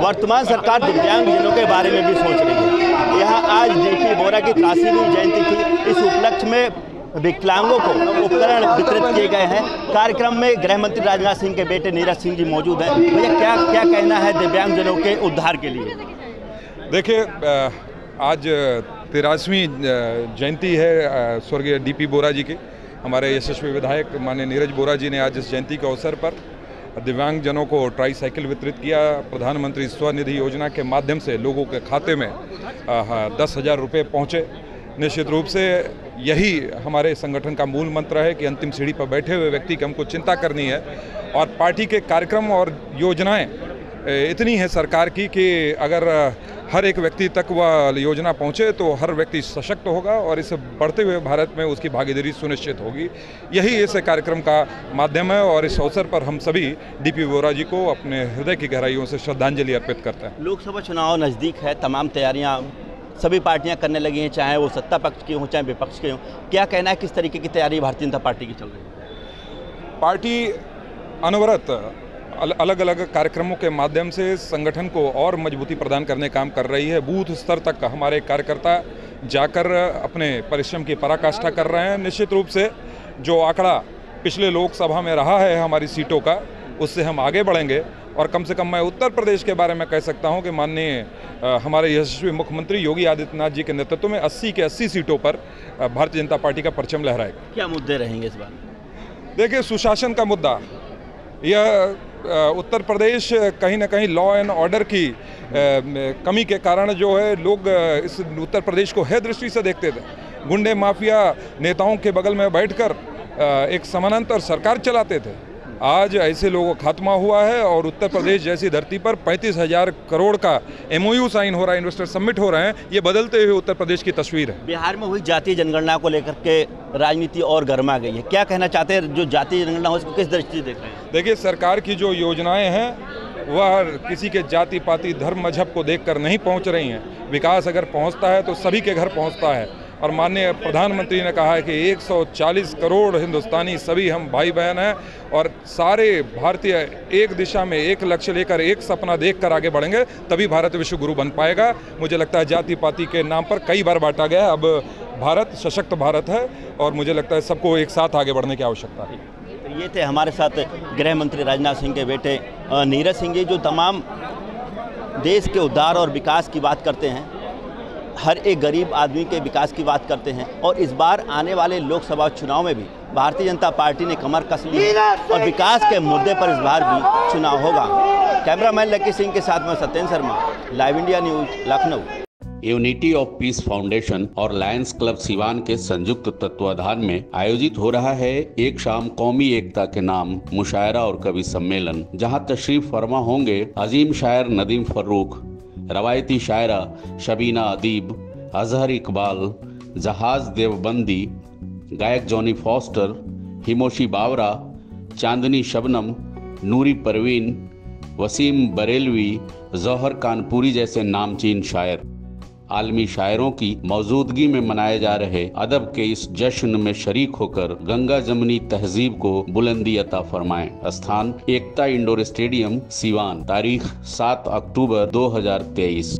वर्तमान सरकार दिव्यांगजनों के बारे में भी सोच रही है। यहाँ आज डीपी बोरा की 83वीं जयंती थी। इस उपलक्ष्य में विकलांगों को उपकरण वितरित किए गए हैं। कार्यक्रम में गृह मंत्री राजनाथ सिंह के बेटे नीरज सिंह जी मौजूद हैं। भैया क्या कहना है दिव्यांगजनों के उद्धार के लिए? देखिए, आज 83वीं जयंती है स्वर्गीय डीपी बोरा जी की। हमारे यशस्वी विधायक माननीय नीरज बोरा जी ने आज इस जयंती के अवसर पर दिव्यांगजनों को ट्राईसाइकिल वितरित किया। प्रधानमंत्री स्वनिधि योजना के माध्यम से लोगों के खाते में 10,000 रुपये पहुँचे। निश्चित रूप से यही हमारे संगठन का मूल मंत्र है कि अंतिम सीढ़ी पर बैठे हुए व्यक्ति की हमको चिंता करनी है, और पार्टी के कार्यक्रम और योजनाएं इतनी है सरकार की कि अगर हर एक व्यक्ति तक वह योजना पहुंचे तो हर व्यक्ति सशक्त होगा और इस बढ़ते हुए भारत में उसकी भागीदारी सुनिश्चित होगी। यही इस कार्यक्रम का माध्यम है, और इस अवसर पर हम सभी डीपी बोरा जी को अपने हृदय की गहराइयों से श्रद्धांजलि अर्पित करते हैं। लोकसभा चुनाव नज़दीक है, तमाम तैयारियाँ सभी पार्टियां करने लगी हैं, चाहे वो सत्ता पक्ष की हों चाहे विपक्ष के हों। क्या कहना है, किस तरीके की तैयारी भारतीय जनता पार्टी की चल रही है? पार्टी अनवरत अलग अलग कार्यक्रमों के माध्यम से संगठन को और मजबूती प्रदान करने काम कर रही है। बूथ स्तर तक हमारे कार्यकर्ता जाकर अपने परिश्रम की पराकाष्ठा कर रहे हैं। निश्चित रूप से जो आंकड़ा पिछले लोकसभा में रहा है हमारी सीटों का, उससे हम आगे बढ़ेंगे। और कम से कम मैं उत्तर प्रदेश के बारे में कह सकता हूं कि माननीय हमारे यशस्वी मुख्यमंत्री योगी आदित्यनाथ जी के नेतृत्व में 80 के 80 सीटों पर भारतीय जनता पार्टी का परचम लहराएगा। क्या मुद्दे रहेंगे इस बार? देखिए, सुशासन का मुद्दा, यह उत्तर प्रदेश कहीं ना कहीं लॉ एंड ऑर्डर की कमी के कारण जो है लोग इस उत्तर प्रदेश को है दृष्टि से देखते थे। गुंडे माफिया नेताओं के बगल में बैठकर एक समानांतर सरकार चलाते थे। आज ऐसे लोगों का खात्मा हुआ है और उत्तर प्रदेश जैसी धरती पर 35,000 करोड़ का MOU साइन हो रहा है, इन्वेस्टर सबमिट हो रहे हैं। ये बदलते हुए उत्तर प्रदेश की तस्वीर है। बिहार में हुई जातीय जनगणना को लेकर के राजनीति और गर्मा गई है। क्या कहना चाहते हैं, जो जातीय जनगणना हो उसको किस दृष्टि से देख रहे हैं? देखिए, सरकार की जो योजनाएं हैं वह किसी के जाति पाति धर्म मजहब को देखकर नहीं पहुंच रही हैं। विकास अगर पहुंचता है तो सभी के घर पहुंचता है। और माननीय प्रधानमंत्री ने कहा है कि 140 करोड़ हिंदुस्तानी सभी हम भाई बहन हैं, और सारे भारतीय एक दिशा में एक लक्ष्य लेकर एक सपना देखकर आगे बढ़ेंगे, तभी भारत विश्व गुरु बन पाएगा। मुझे लगता है जाति पाति के नाम पर कई बार बांटा गया है। अब भारत सशक्त भारत है और मुझे लगता है सबको एक साथ आगे बढ़ने की आवश्यकता है। ये थे हमारे साथ गृह मंत्री राजनाथ सिंह के बेटे नीरज सिंह जी, जो तमाम देश के उद्धार और विकास की बात करते हैं, हर एक गरीब आदमी के विकास की बात करते हैं। और इस बार आने वाले लोकसभा चुनाव में भी भारतीय जनता पार्टी ने कमर कस ली है और विकास के मुद्दे पर इस बार भी चुनाव होगा। कैमरामैन लकी सिंह के साथ में Satyendra Sharma, live India news, Lucknow. Unity of peace foundation और लायंस क्लब सिवान के संयुक्त तत्वाधान में आयोजित हो रहा है एक शाम कौमी एकता के नाम मुशायरा और कवि सम्मेलन, जहां तशरीफ फरमा होंगे अजीम शायर नदीम फर्रुख, रवायती शायरा शबीना अदीब, अजहर इकबाल, जहाज देवबंदी, गायक जॉनी फॉस्टर, हिमोशी बावरा, चांदनी शबनम, नूरी परवीन, वसीम बरेलवी, जौहर कानपुरी जैसे नामचीन शायर। आलमी शायरों की मौजूदगी में मनाए जा रहे अदब के इस जश्न में शरीक होकर गंगा जमनी तहजीब को बुलंदी अता फरमाएं। स्थान एकता इंडोर स्टेडियम सिवान। तारीख 7 अक्टूबर 2023।